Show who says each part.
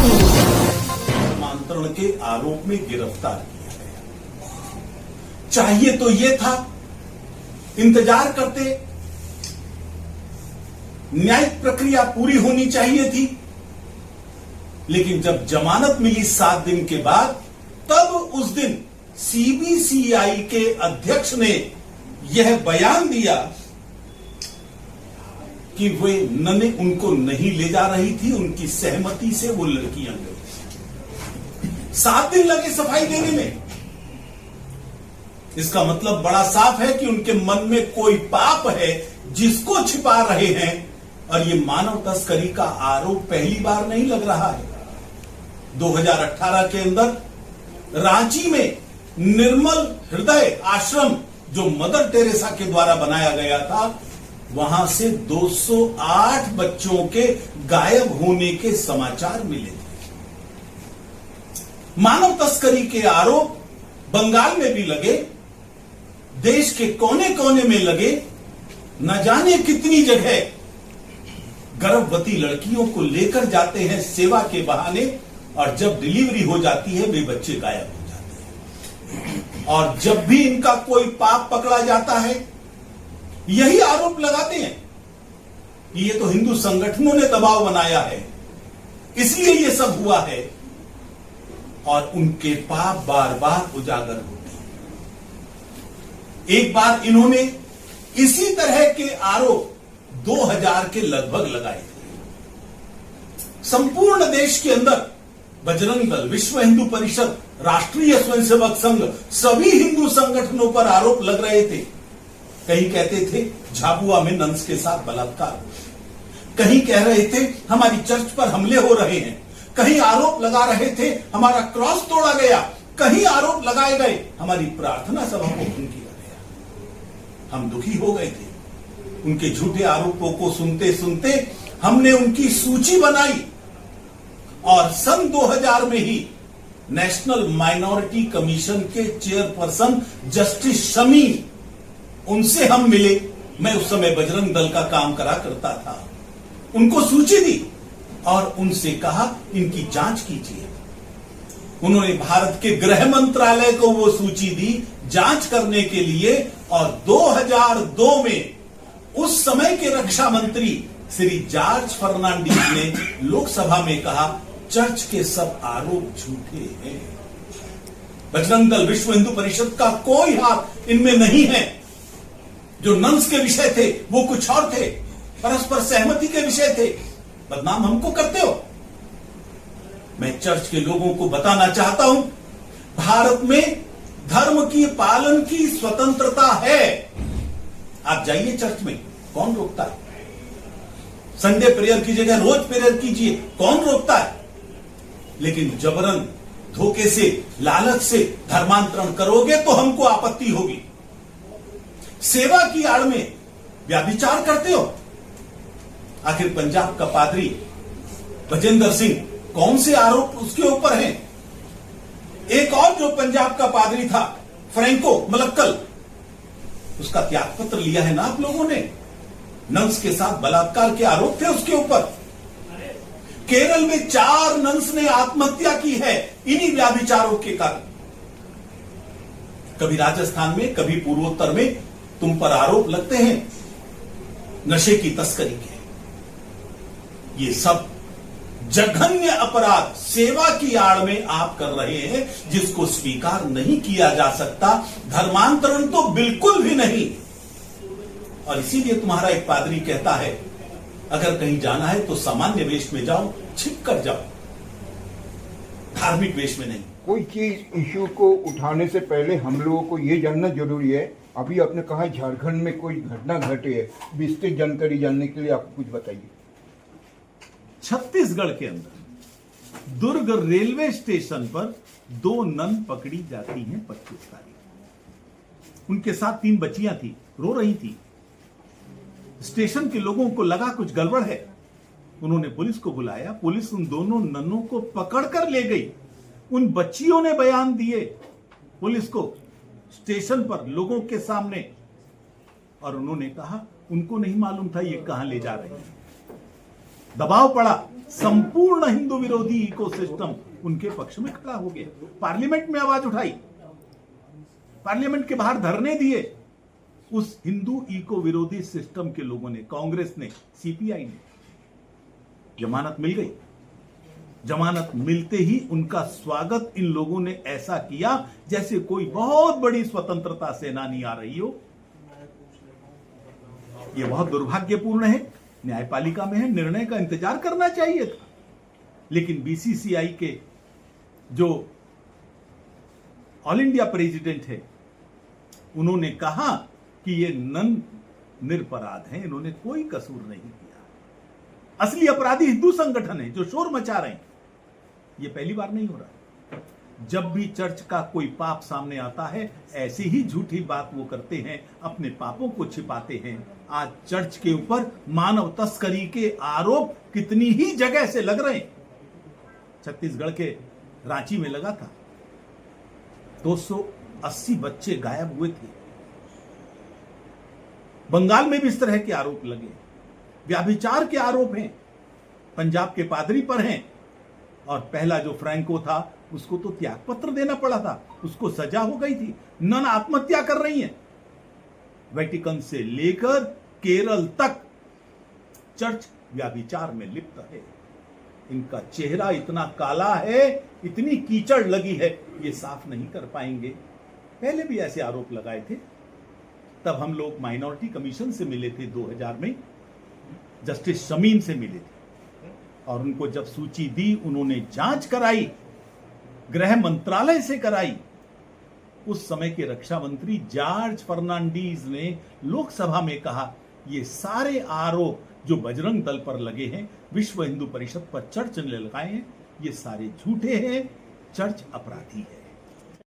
Speaker 1: धर्मांतरण के आरोप में गिरफ्तार किया गया। चाहिए तो ये था, इंतजार करते, न्यायिक प्रक्रिया पूरी होनी चाहिए थी, लेकिन जब जमानत मिली 7 दिन के बाद, तब उस दिन सीबीसीआई के अध्यक्ष ने यह बयान दिया कि वे नने उनको नहीं ले जा रही थी, उनकी सहमति से वो लड़कियां गई। 7 दिन लगे सफाई देने में। इसका मतलब बड़ा साफ है कि उनके मन में कोई पाप है जिसको छिपा रहे हैं, और ये मानव तस्करी का आरोप पहली बार नहीं लग रहा है। 2018 के अंदर रांची में निर्मल हृदय आश्रम जो मदर टेरेसा के द्वारा बनाया गया था, वहां से 208 बच्चों के गायब होने के समाचार मिले थे। मानव तस्करी के आरोप बंगाल में भी लगे, देश के कोने कोने में लगे, न जाने कितनी जगह गर्भवती लड़कियों को लेकर जाते हैं सेवा के बहाने, और जब डिलीवरी हो जाती है वे बच्चे गायब हो जाते हैं। और जब भी इनका कोई पाप पकड़ा जाता है, यही आरोप लगाते हैं कि ये तो हिंदू संगठनों ने दबाव बनाया है, इसलिए ये सब हुआ है, और उनके पाप बार बार उजागर होते हैं। एक बार इन्होंने इसी तरह के आरोप 2000 के लगभग लगाए थे। संपूर्ण देश के अंदर बजरंग दल, विश्व हिंदू परिषद, राष्ट्रीय स्वयंसेवक संघ, सभी हिंदू संगठनों पर आरोप लग रहे थे। कहीं कहते थे झाबुआ में नंस के साथ बलात्कार, कहीं कह रहे थे हमारी चर्च पर हमले हो रहे हैं, कहीं आरोप लगा रहे थे हमारा क्रॉस तोड़ा गया, कहीं आरोप लगाए गए हमारी प्रार्थना सभा को खून किया गया। हम दुखी हो गए थे। उनके झूठे आरोपों को सुनते सुनते हमने उनकी सूची बनाई, और सन 2000 में ही नेशनल माइनॉरिटी कमीशन के चेयरपर्सन जस्टिस शमी, उनसे हम मिले। मैं उस समय बजरंग दल का काम करा करता था। उनको सूची दी और उनसे कहा इनकी जांच कीजिए। उन्होंने भारत के गृह मंत्रालय को वो सूची दी जांच करने के लिए, और 2002 में उस समय के रक्षा मंत्री श्री जॉर्ज फर्नांडीज ने लोकसभा में कहा चर्च के सब आरोप झूठे हैं। बजरंग दल, विश्व हिंदू परिषद का कोई हाथ इनमें नहीं है। जो नंस के विषय थे वो कुछ और थे, परस्पर सहमति के विषय थे। बदनाम हमको करते हो। मैं चर्च के लोगों को बताना चाहता हूं, भारत में धर्म की पालन की स्वतंत्रता है। आप जाइए चर्च में, कौन रोकता है? संडे प्रेयर की जगह रोज प्रेयर कीजिए, कौन रोकता है? लेकिन जबरन, धोखे से, लालच से धर्मांतरण करोगे तो हमको आपत्ति होगी। सेवा की आड़ में व्याभिचार करते हो। आखिर पंजाब का पादरी बजेंद्र सिंह, कौन से आरोप उसके ऊपर हैं? एक और जो पंजाब का पादरी था, फ्रैंको मलक्कल, उसका त्यागपत्र लिया है ना आप लोगों ने। नंस के साथ बलात्कार के आरोप थे उसके ऊपर। केरल में 4 नंस ने आत्महत्या की है इन्हीं व्याभिचारों के कारण। कभी राजस्थान में, कभी पूर्वोत्तर में तुम पर आरोप लगते हैं नशे की तस्करी के। ये सब जघन्य अपराध सेवा की आड़ में आप कर रहे हैं, जिसको स्वीकार नहीं किया जा सकता। धर्मांतरण तो बिल्कुल भी नहीं। और इसीलिए तुम्हारा एक पादरी कहता है अगर कहीं जाना है तो सामान्य वेश में जाओ, छिप कर जाओ, धार्मिक वेश में नहीं।
Speaker 2: कोई चीज इश्यू को उठाने से पहले हम लोगों को ये जानना जरूरी है। अभी आपने कहा झारखंड में कोई घटना घटी है, विस्तृत जानकारी जानने के लिए आप कुछ बताइए।
Speaker 1: छत्तीसगढ़ के अंदर दुर्ग रेलवे स्टेशन पर 2 नन पकड़ी जाती हैं 25 तारीख। उनके साथ 3 बच्चियां थी, रो रही थी। स्टेशन के लोगों को लगा कुछ गड़बड़ है, उन्होंने पुलिस को बुलाया। पुलिस उन दोनों नन्नों को पकड़कर ले गई। उन बच्चियों ने बयान दिए पुलिस को स्टेशन पर लोगों के सामने, और उन्होंने कहा उनको नहीं मालूम था ये कहां ले जा रहे हैं। दबाव पड़ा, संपूर्ण हिंदू विरोधी इकोसिस्टम उनके पक्ष में खड़ा हो गया। पार्लियामेंट में आवाज उठाई, पार्लियामेंट के बाहर धरने दिए उस हिंदू इको विरोधी सिस्टम के लोगों ने, कांग्रेस ने, सीपीआई ने। जमानत मिल गई। जमानत मिलते ही उनका स्वागत इन लोगों ने ऐसा किया जैसे कोई बहुत बड़ी स्वतंत्रता सेनानी आ रही हो। यह बहुत दुर्भाग्यपूर्ण है। न्यायपालिका में है, निर्णय का इंतजार करना चाहिए था। लेकिन बीसीसीआई के जो ऑल इंडिया प्रेसिडेंट है, उन्होंने कहा कि ये निरपराध हैं, इन्होंने कोई कसूर नहीं किया। असली अपराधी हिंदू संगठन है जो शोर मचा रहे हैं। ये पहली बार नहीं हो रहा। जब भी चर्च का कोई पाप सामने आता है, ऐसी ही झूठी बात वो करते हैं, अपने पापों को छिपाते हैं। आज चर्च के ऊपर मानव तस्करी के आरोप कितनी ही जगह से लग रहे हैं। छत्तीसगढ़ के रांची में लगा था, 280 बच्चे गायब हुए थे। बंगाल में भी इस तरह के आरोप लगे। व्याभिचार के आरोप हैं, पंजाब के पादरी पर हैं। और पहला जो फ्रैंको था, उसको तो त्यागपत्र देना पड़ा था, उसको सजा हो गई थी। नन आत्महत्या कर रही हैं। वेटिकन से लेकर केरल तक चर्च व्याभिचार में लिप्त है। इनका चेहरा इतना काला है, इतनी कीचड़ लगी है, ये साफ नहीं कर पाएंगे। पहले भी ऐसे आरोप लगाए थे। तब हम लोग माइनॉरिटी कमीशन से मिले थे 2000 में, जस्टिस शमीम से मिले थे। और उनको जब सूची दी, उन्होंने जांच कराई, गृह मंत्रालय से कराई। उस समय के रक्षा मंत्री जॉर्ज फर्नांडीज ने लोकसभा में कहा, ये सारे आरोप जो बजरंग दल पर लगे हैं, विश्व हिंदू परिषद पर चर्च ने लगाए हैं, ये सारे झूठे हैं। चर्च अपराधी है।